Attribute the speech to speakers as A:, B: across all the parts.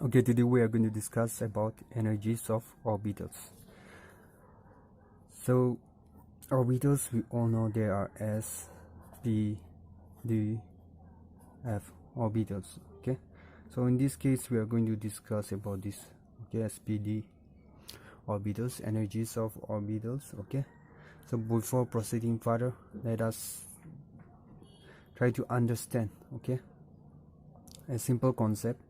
A: Okay, today we are going to discuss about energies of orbitals. So orbitals, we all know there are S, P, D, F orbitals. Okay, so in this case we are going to discuss about this. Okay, SPD orbitals, energies of orbitals. Okay, so before proceeding further, let us try to understand, okay, a simple concept.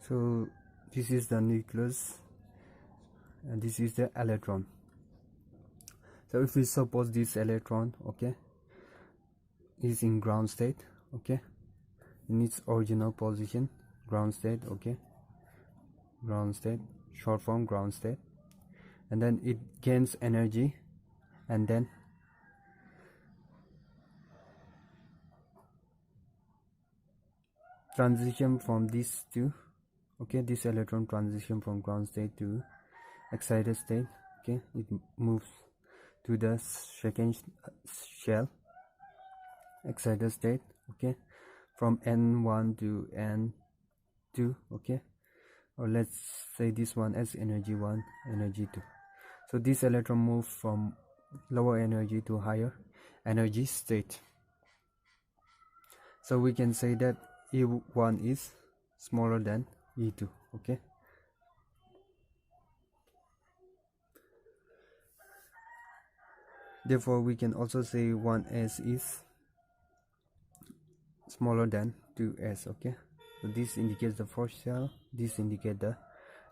A: So this is the nucleus and this is the electron. So if we suppose this electron, okay, is in ground state, okay, in its original position, ground state, okay, ground state, short form ground state, and then it gains energy, and then transition from this to, okay, this electron transition from ground state to excited state. Okay, it moves to the second shell, excited state, okay, from n1 to n2, okay, or let's say this one as energy 1, energy 2. So this electron moves from lower energy to higher energy state. So we can say that E1 is smaller than E2, okay. Therefore we can also say 1s is smaller than 2s, okay. So this indicates the first shell, this indicates the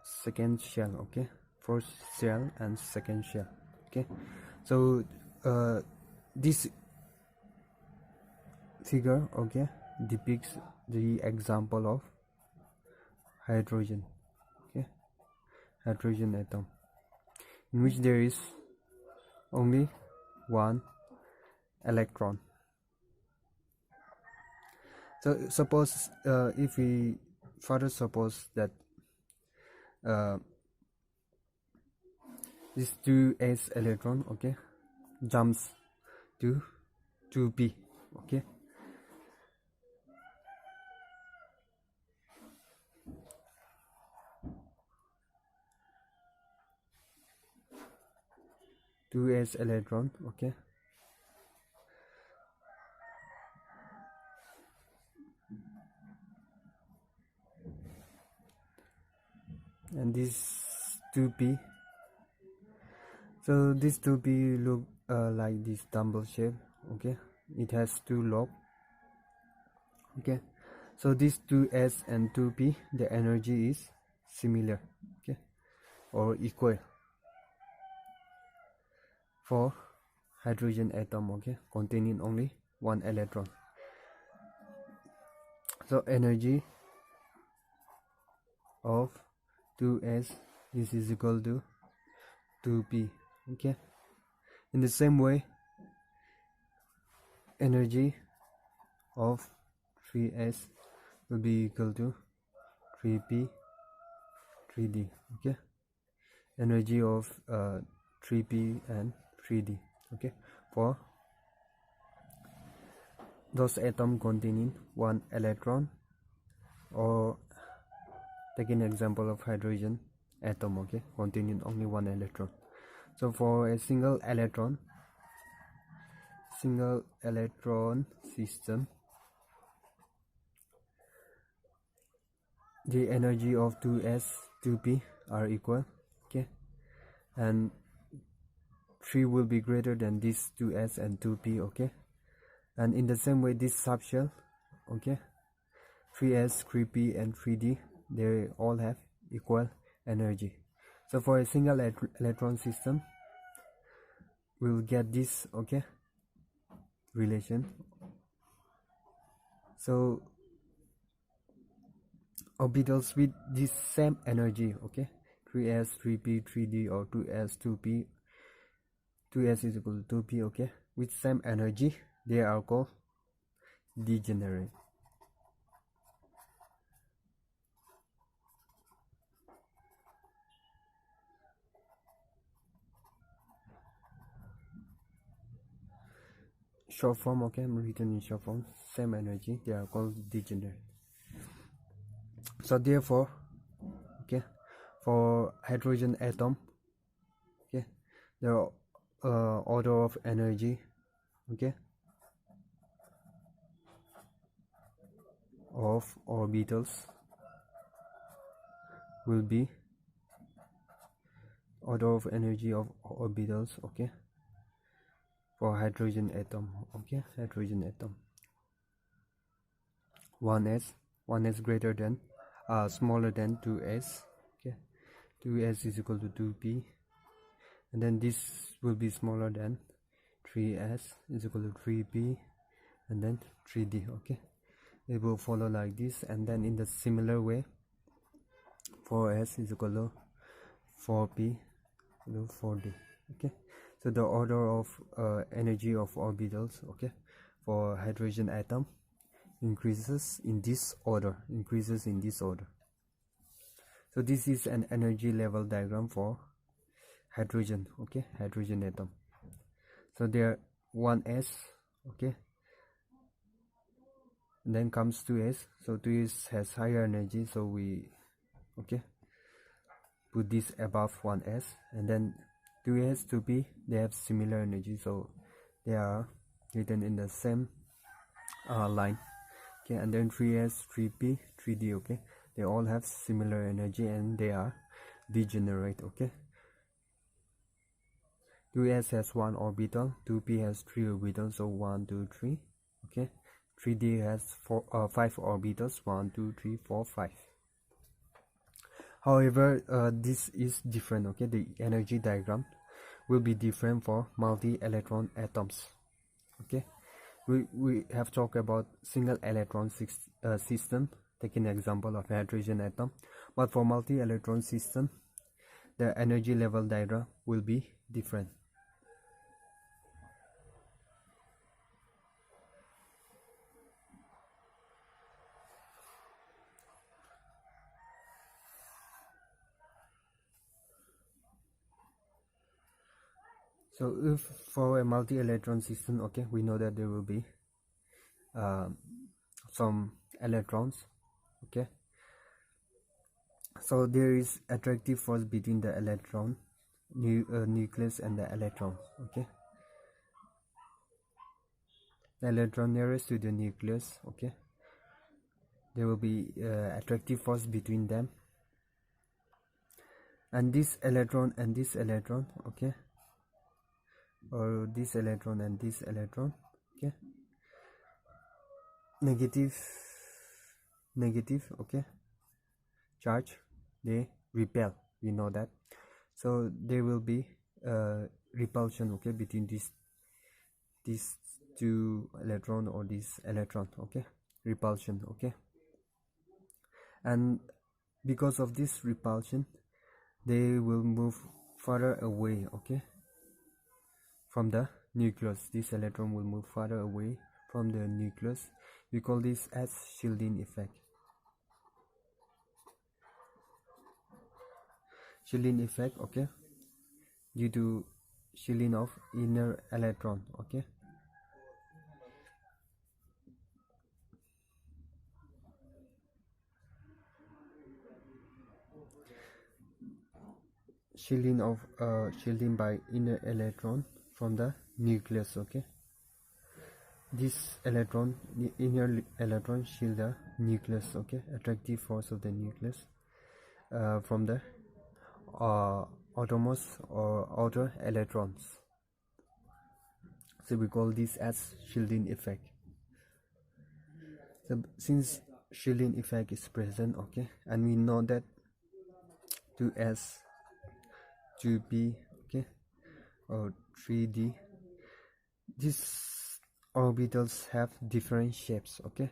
A: second shell, okay, first shell and second shell, okay. So this figure, okay, depicts the example of hydrogen, okay, hydrogen atom, in which there is only one electron. So suppose if we further suppose that this 2s electron, okay, jumps to 2p, okay, two s electron, okay, and this 2p. So this 2p look like this dumbbell shape, okay, it has two lobes, okay. So this 2s and 2p, the energy is similar, okay, or equal for hydrogen atom, okay, containing only one electron. So energy of 2s is equal to 2p, okay. In the same way, energy of 3s will be equal to 3p 3d, okay. Energy of 3p and 3d, okay, for those atoms containing one electron, or take an example of hydrogen atom, okay, containing only one electron. So for a single electron system, the energy of 2s 2p are equal, okay, and 3 will be greater than this 2s and 2p, okay. And in the same way, this subshell, okay, 3s 3p and 3d, they all have equal energy. So for a single electron system, we will get this, okay, relation. So orbitals with this same energy, okay, 3s 3p 3d, or 2s 2p, 2s is equal to 2p, okay, with same energy, they are called degenerate. short form, okay, written in short form, same energy, they are called degenerate. So therefore, okay, for hydrogen atom, okay, the order of energy, okay, of orbitals will be order of energy of orbitals, okay, for hydrogen atom, okay, hydrogen atom, 1s greater than smaller than 2s, okay, 2s is equal to 2p, and then this will be smaller than 3s is equal to 3p, and then 3d, okay, it will follow like this. And then in the similar way, 4s is equal to 4p to 4d, okay. So the order of energy of orbitals, okay, for hydrogen atom increases in this order, So this is an energy level diagram for hydrogen, okay, hydrogen atom. So there 1s, okay, and then comes 2s. So 2s has higher energy, so we, okay, put this above 1s, and then 2s, 2p, they have similar energy, so they are written in the same line, okay. And then 3s, 3p, 3d, okay, they all have similar energy and they are degenerate, okay. 2s has 1 orbital, 2p has 3 orbitals, so 1 2 3, okay. 3d has 5 orbitals, 1 2 3 4 5. However, this is different, okay, the energy diagram will be different for multi-electron atoms, okay. We have talked about single electron system, taking an example of hydrogen atom, but for multi-electron system, the energy level diagram will be different. So if for a multi-electron system, okay, we know that there will be some electrons, okay. So there is attractive force between the electron nucleus and the electron, okay. The electron nearest to the nucleus, okay, there will be attractive force between them, and this electron and this electron, okay, or this electron and this electron, okay, negative, okay, charge, they repel, we know that. So there will be repulsion, okay, between these two electron or this electron, okay, repulsion, okay. And because of this repulsion, they will move further away, okay, from the nucleus. This electron will move further away from the nucleus. We call this as shielding effect. Shielding effect, okay, due to shielding of inner electron, okay. Shielding by inner electron from the nucleus, okay. This electron, the inner electron, shield the nucleus, okay, attractive force of the nucleus from the outermost or outer electrons. So we call this as shielding effect. So since shielding effect is present, okay, and we know that 2s, 2p, okay, or 3d, these orbitals have different shapes, okay.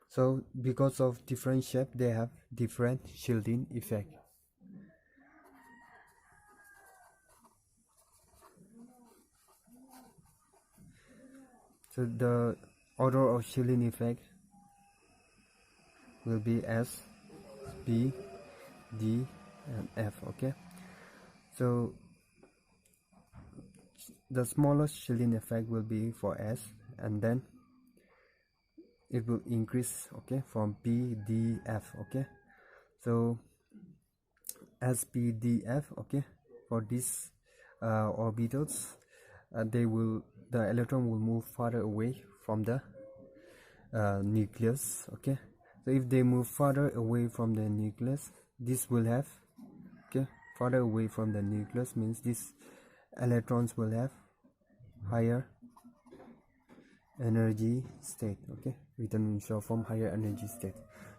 A: So because of different shape, they have different shielding effect. So the order of shielding effect will be S, P, D, and F, okay. So the smallest shielding effect will be for S, and then it will increase, okay, from P, D, F, okay. So as P, D, F, okay, for these orbitals, the electron will move farther away from the nucleus, okay. So if they move farther away from the nucleus, this will have, okay, farther away from the nucleus means these electrons will have higher energy state, okay, written in short form higher energy state.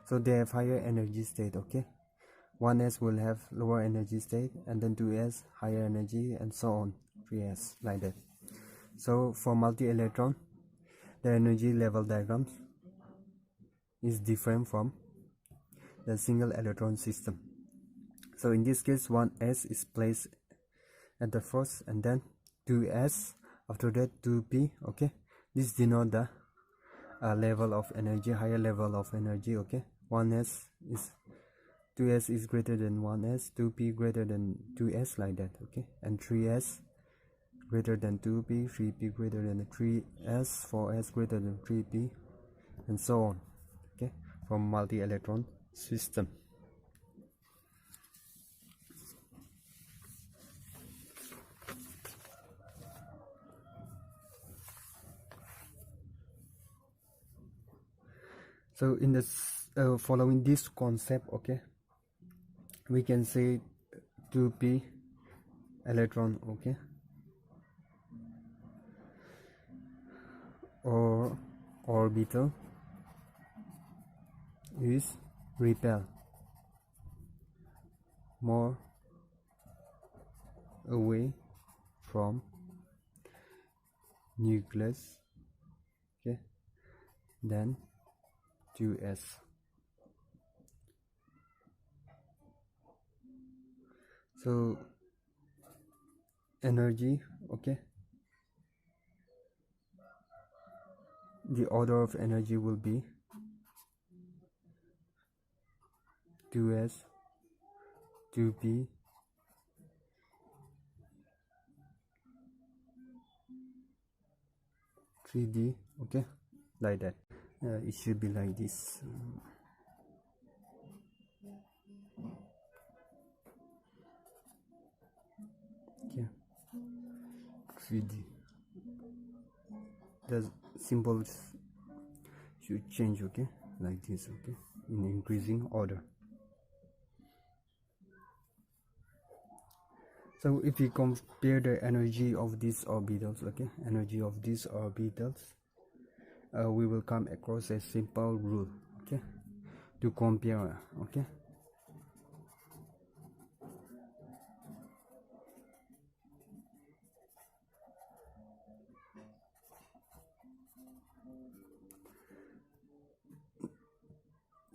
A: So they have higher energy state, okay. 1s will have lower energy state, and then 2s higher energy, and so on, 3s, like that. So for multi-electron, the energy level diagrams is different from the single electron system. So in this case, 1s is placed at the first, and then 2s, after that 2p, okay. This denote the level of energy, higher level of energy, okay. 2s is greater than 1s, 2p greater than 2s, like that, okay. And 3s greater than 2p, 3p greater than 3s, 4s greater than 3p, and so on, okay, from multi-electron system. So in this following this concept, okay, we can say 2p electron, okay, or orbital is repel more away from nucleus, okay, than 2s. So energy, okay, the order of energy will be 2s, 2p, d, okay, like that. It should be like this. Okay, 3D. The symbols should change, okay, like this, okay, in increasing order. So if we compare the energy of these orbitals, okay, energy of these orbitals, we will come across a simple rule, okay, to compare, okay.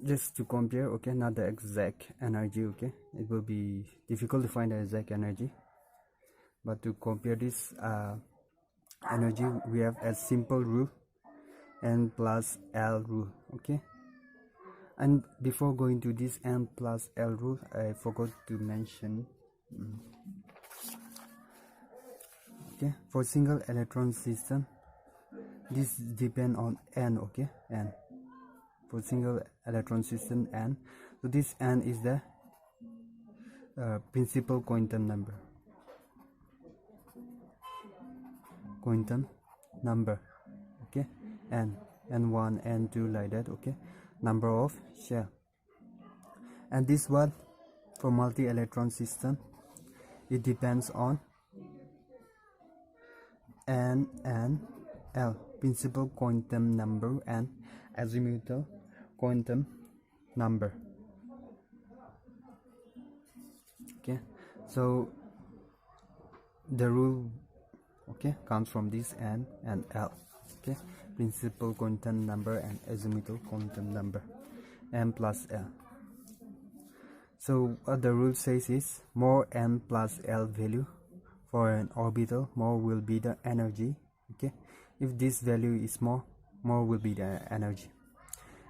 A: Just to compare, okay, not the exact energy, okay, it will be difficult to find the exact energy, but to compare this energy, we have a simple rule, n plus l rule, okay. And before going to this n plus l rule, I forgot to mention, okay, for single electron system, this depend on n, okay, n. For single electron system n, so this n is the principal quantum number, okay, n1, n2, like that, okay, number of shell. And this one for multi-electron system, it depends on n and l, principal quantum number and azimuthal quantum number, okay. So the rule, okay, comes from this n and l, okay, principal quantum number and azimuthal quantum number, n plus l. So what the rule says is, more n plus l value for an orbital, more will be the energy, okay. If this value is more will be the energy,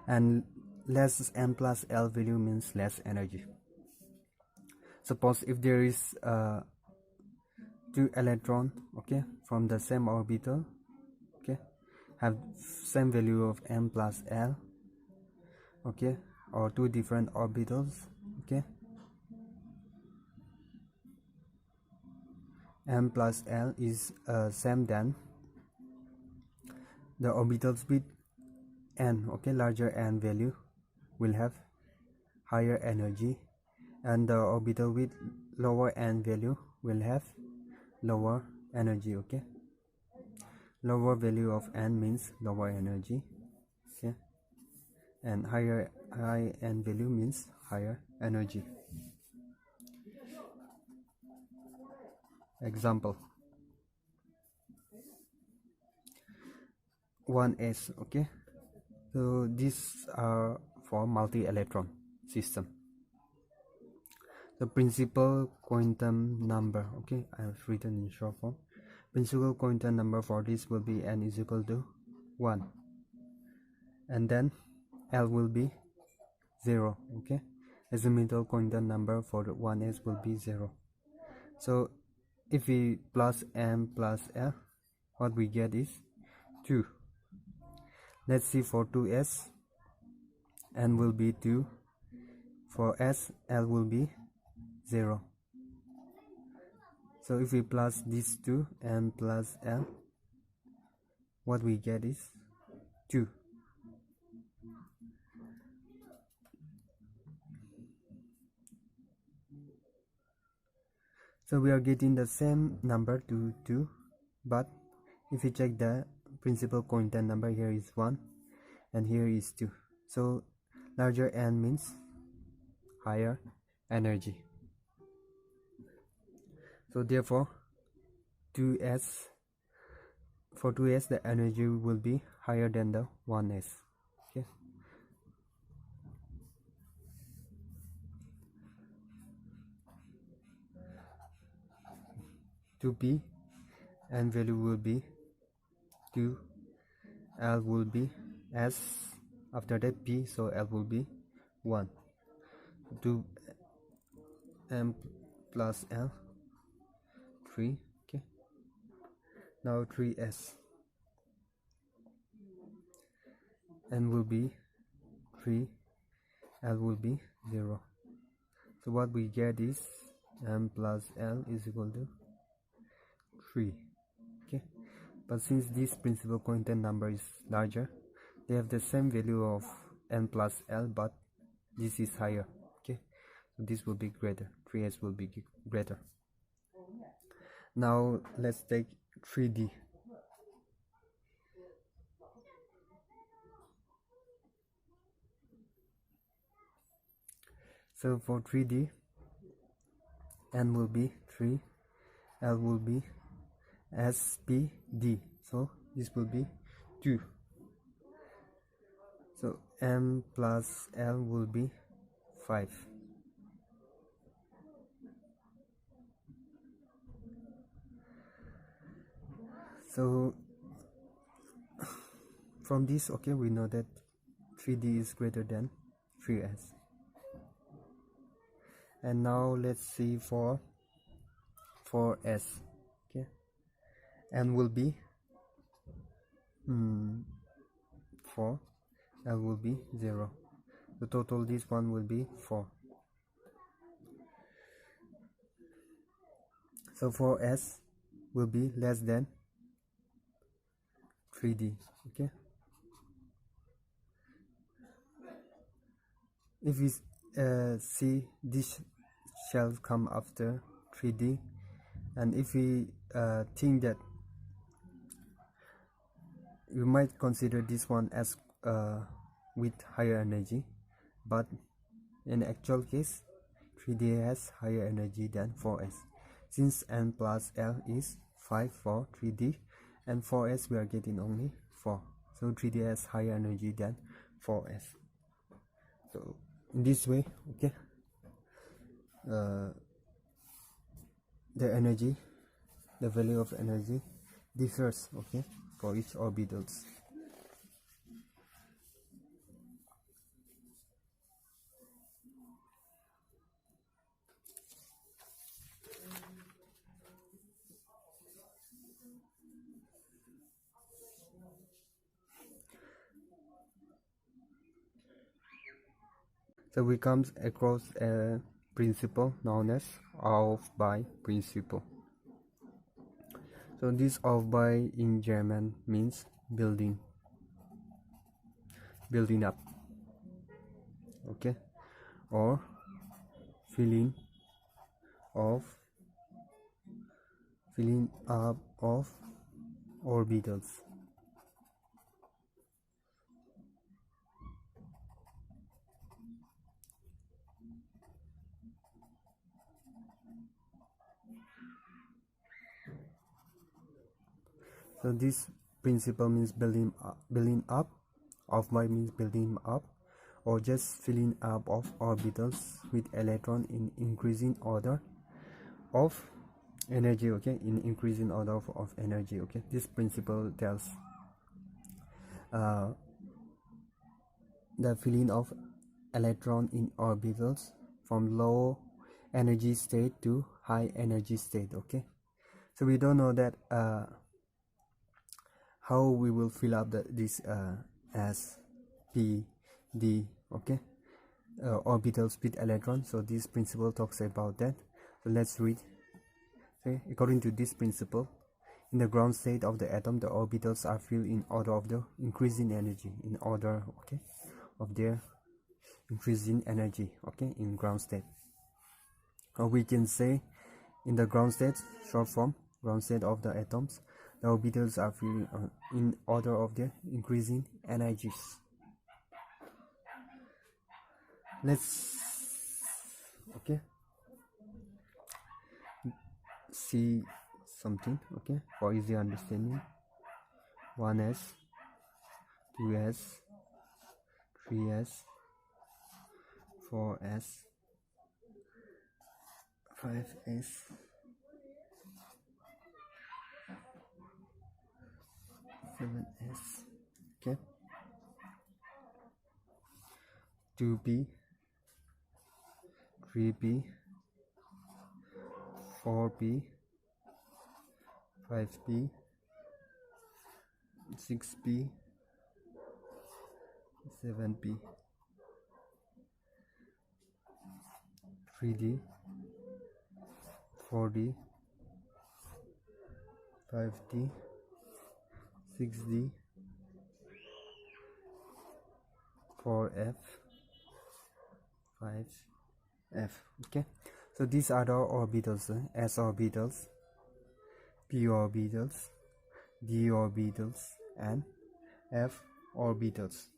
A: and less n plus l value means less energy. Suppose if there is two electron, okay, from the same orbital, okay, have same value of m plus l, okay, or two different orbitals, okay, m plus l is same than the orbitals with n, okay, larger n value will have higher energy, and the orbital with lower n value will have lower energy, okay. Lower value of n means lower energy, okay, and high n value means higher energy. Example 1s, okay. So these are for multi-electron system. The principal quantum number, okay, I have written in short form. Principal quantum number for this will be n is equal to 1, and then l will be 0, okay. Azimuthal quantum number for the 1s will be 0. So if we plus m plus l, what we get is 2. Let's see for 2s, n will be 2. For s, l will be 0. So if we plus these two, n plus l, what we get is 2. So we are getting the same number to 2, but if you check the principal quantum number, here is 1 and here is 2. So larger n means higher energy. So therefore 2s, for 2s the energy will be higher than the 1s, okay. 2p, n value will be 2, l will be s, after that p, so l will be 1. 2 m plus l, 3, okay. Now 3s, n will be 3, l will be 0. So what we get is m plus l is equal to 3, okay. But since this principal quantum number is larger, they have the same value of n plus l, but this is higher, okay. So this will be greater, 3s will be greater. Now let's take 3D. So for 3D, n will be 3, l will be s, p, d, so this will be 2. So m plus l will be 5. So from this, okay, we know that 3D is greater than 3s. And now let's see for 4s, okay. N will be 4, l will be 0. The total this one will be 4. So 4s will be less than 3D, okay. If we see this shall come after 3D, and if we think that you might consider this one as with higher energy, but in actual case 3D has higher energy than 4s, since n plus l is 5 for 3D, and 4s we are getting only 4, so 3D has higher energy than 4s. So in this way, okay, the energy, the value of energy differs, okay, for each orbitals. So we come across a principle known as Aufbau principle. So this Aufbau in German means building up, okay, or filling up of orbitals. So this principle means building up. Aufbau means building up, or just filling up of orbitals with electron in increasing order of energy, okay, in increasing order of energy, okay. This principle tells the filling of electron in orbitals from low energy state to high energy state, okay. So we don't know that how we will fill up this S, P, D, okay, orbitals with electrons. So this principle talks about that. So let's read. Okay, according to this principle, in the ground state of the atom, the orbitals are filled in order of the increasing energy, in order, okay, of their increasing energy, okay, in ground state. Or we can say in the ground state, short form, ground state of the atoms, the orbitals are filled in order of their increasing energies. Let's, okay, see something, okay, for easy understanding. 1s, 2s, 3s, 4s, 5s, 7s, okay, 2p, 3p, 4p, 5p, 6p, 7p, 3d, 4d, 5d, 6d, 4f, 5f, okay. So these are the orbitals, s orbitals, p orbitals, d orbitals, and f orbitals.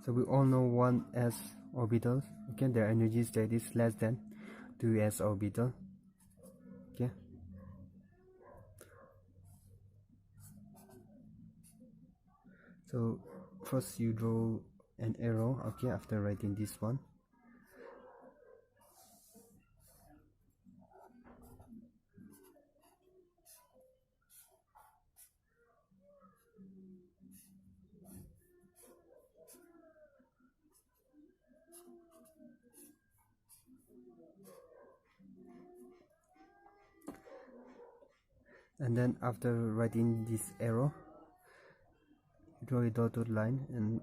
A: So we all know 1s orbital, okay, their energy state is less than 2s orbital, okay. So first you draw an arrow, okay, after writing this one. And then after writing this arrow, draw a dotted line and,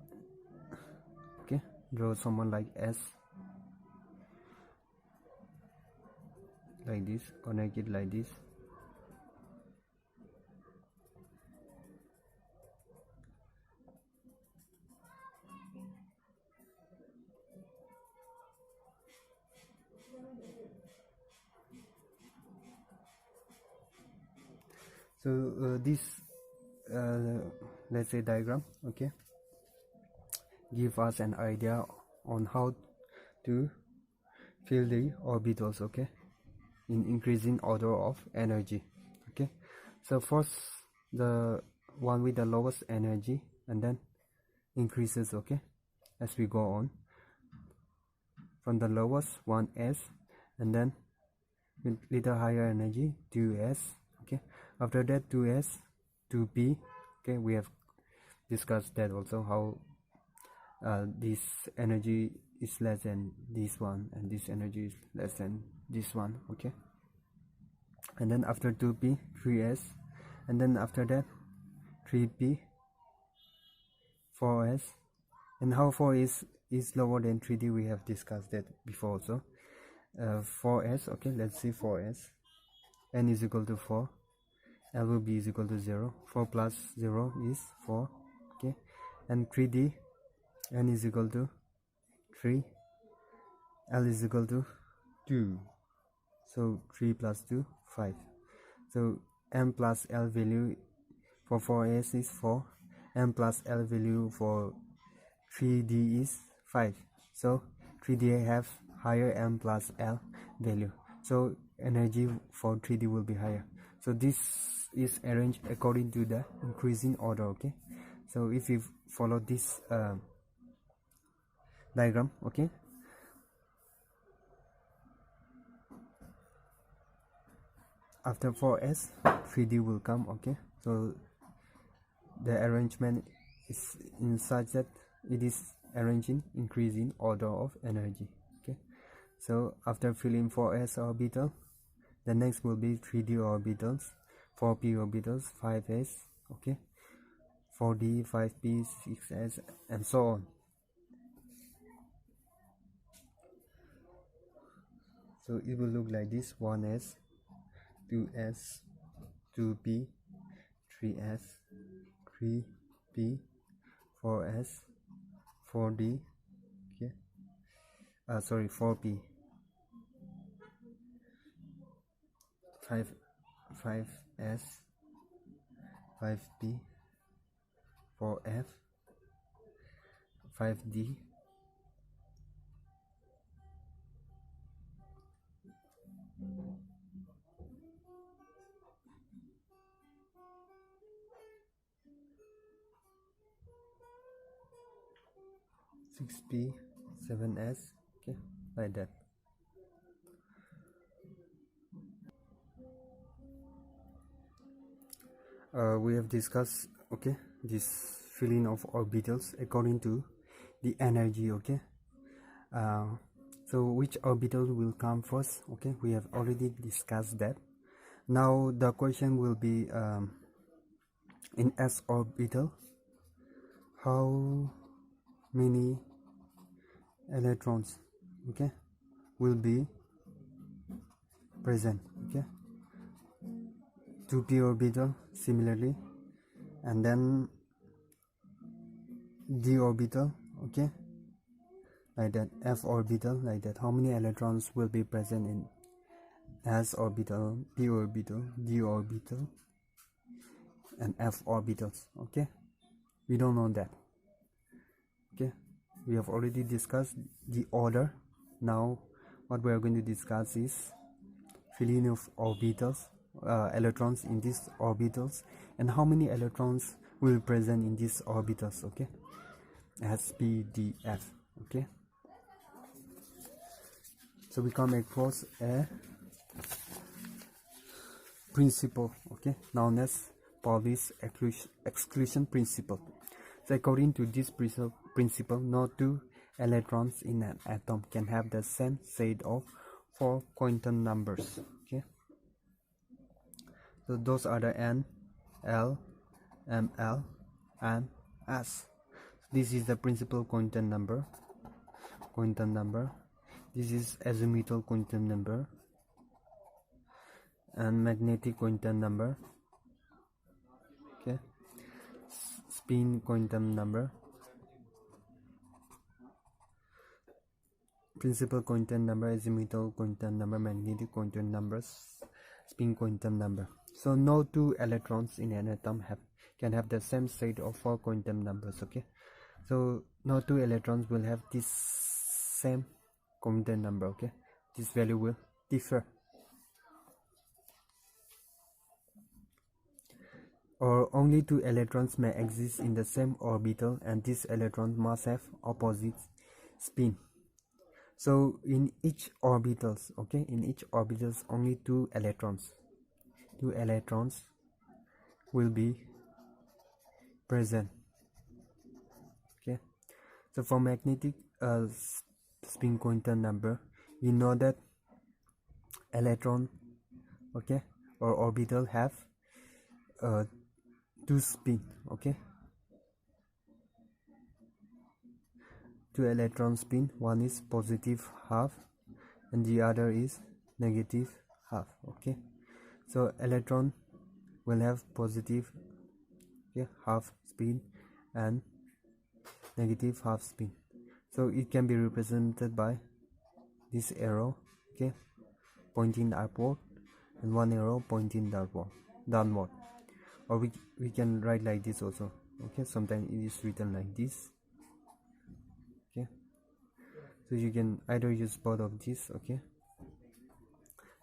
A: okay, draw someone like S, like this, connect it like this. So this let's say diagram, okay, give us an idea on how to fill the orbitals, okay, in increasing order of energy, okay. So first the one with the lowest energy, and then increases, okay, as we go on from the lowest 1s, and then with little higher energy 2s, okay. After that 2s, 2p, okay, we have discussed that also, how this energy is less than this one and this energy is less than this one, okay. and then after 2p 3s, and then after that 3p 4s. And how 4 is lower than 3d, we have discussed that before also. 4s, okay, let's see 4s. N is equal to 4, L will be is equal to 0. 4 plus 0 is 4, okay. And 3d, N is equal to 3, L is equal to 2. So 3 plus 2, 5. So M plus L value for 4s is 4. M plus L value for 3d is 5. So 3d have higher M plus L value. So energy for 3d will be higher. So this is arranged according to the increasing order, okay. So if you follow this diagram, okay, after 4s 3d will come, okay. So the arrangement is in such that it is arranging increasing order of energy, okay. So after filling 4s orbital, the next will be 3d orbitals, 4p orbitals, 5s, okay, 4d, 5p, 6s, and so on. So it will look like this: 1s, 2s, 2p, 3s, 3p, 4s, 4d, okay, 4p, 5s, 5p, 4f, 5d, 6p, 7s, okay, like that. We have discussed, okay, this filling of orbitals according to the energy, okay. So which orbital will come first, okay, we have already discussed that. Now the question will be, in s orbital, how many electrons, okay, will be present, okay. 2p orbital similarly, and then d orbital, okay, like that. F orbital, like that. How many electrons will be present in s orbital, p orbital, d orbital, and f orbitals, okay. We don't know that, okay. We have already discussed the order. Now what we are going to discuss is filling of orbitals, electrons in these orbitals, and how many electrons will be present in these orbitals, okay. S, P, D, F, okay. So we come across a principle, okay, known as Pauli's exclusion principle. So according to this principle, no two electrons in an atom can have the same set of 4 quantum numbers, okay. So those are the N, L, ML, and S. This is the principal quantum number. This is azimuthal quantum number and magnetic quantum number, okay. Spin quantum number, principal quantum number, azimuthal quantum number, magnetic quantum numbers, spin quantum number. So no two electrons in an atom can have the same set of 4 quantum numbers, okay. So no two electrons will have this same quantum number, okay. This value will differ, or only 2 electrons may exist in the same orbital, and these electrons must have opposite spin. So in each orbitals, okay, in each orbitals only 2 electrons will be present, okay. So for magnetic spin quantum number, we know that electron, okay, or orbital have 2 spin. Okay, 2 electron spin. One is positive half and the other is negative half. Okay, so electron will have positive half spin and negative half spin. So it can be represented by this arrow, okay, pointing upward, and one arrow pointing downward. Or we can write like this also. Okay, sometimes it is written like this. Okay, so you can either use both of these. Okay,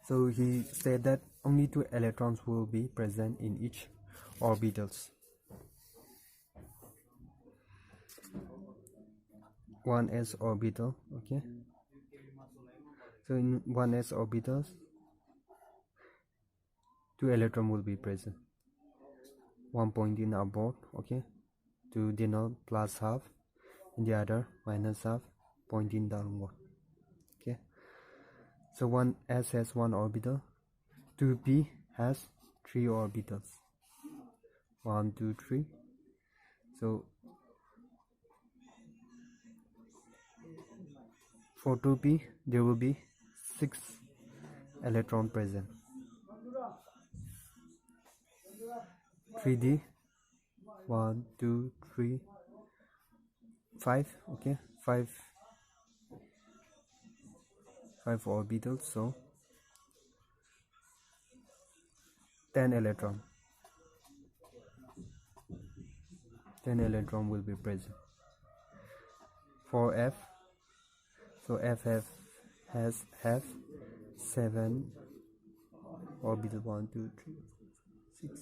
A: so he said that only 2 electrons will be present in each orbitals. 1s orbital. Okay, so in 1s orbitals 2 electrons will be present, one pointing upward, okay, to denote plus half, and the other minus half pointing downward. Okay, so 1s has 1 orbital, 2p has 3 orbitals, 1 2 3. So for 2p there will be 6 electron present. 3d 1 2 3 5. Okay, 5 orbitals, so 10 electron will be present. For f, so f has 7 orbital, 1 2 3 6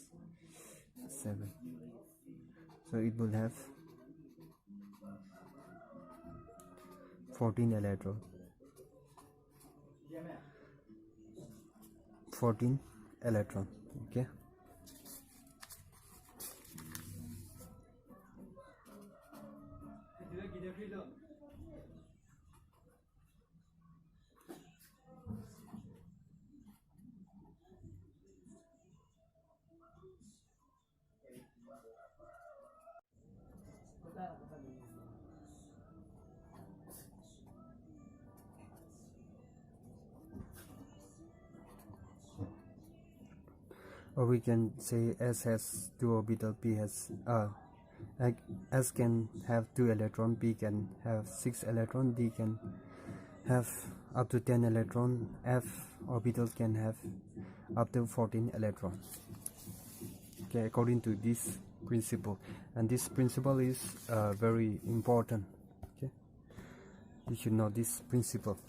A: 7, so it will have 14 electron. 14 electron. Okay, or we can say S has 2 orbital, P has like S can have 2 electron, P can have 6 electron, D can have up to 10 electron, F orbital can have up to 14 electron. Okay, according to this principle, and this principle is very important. Okay, you should know this principle.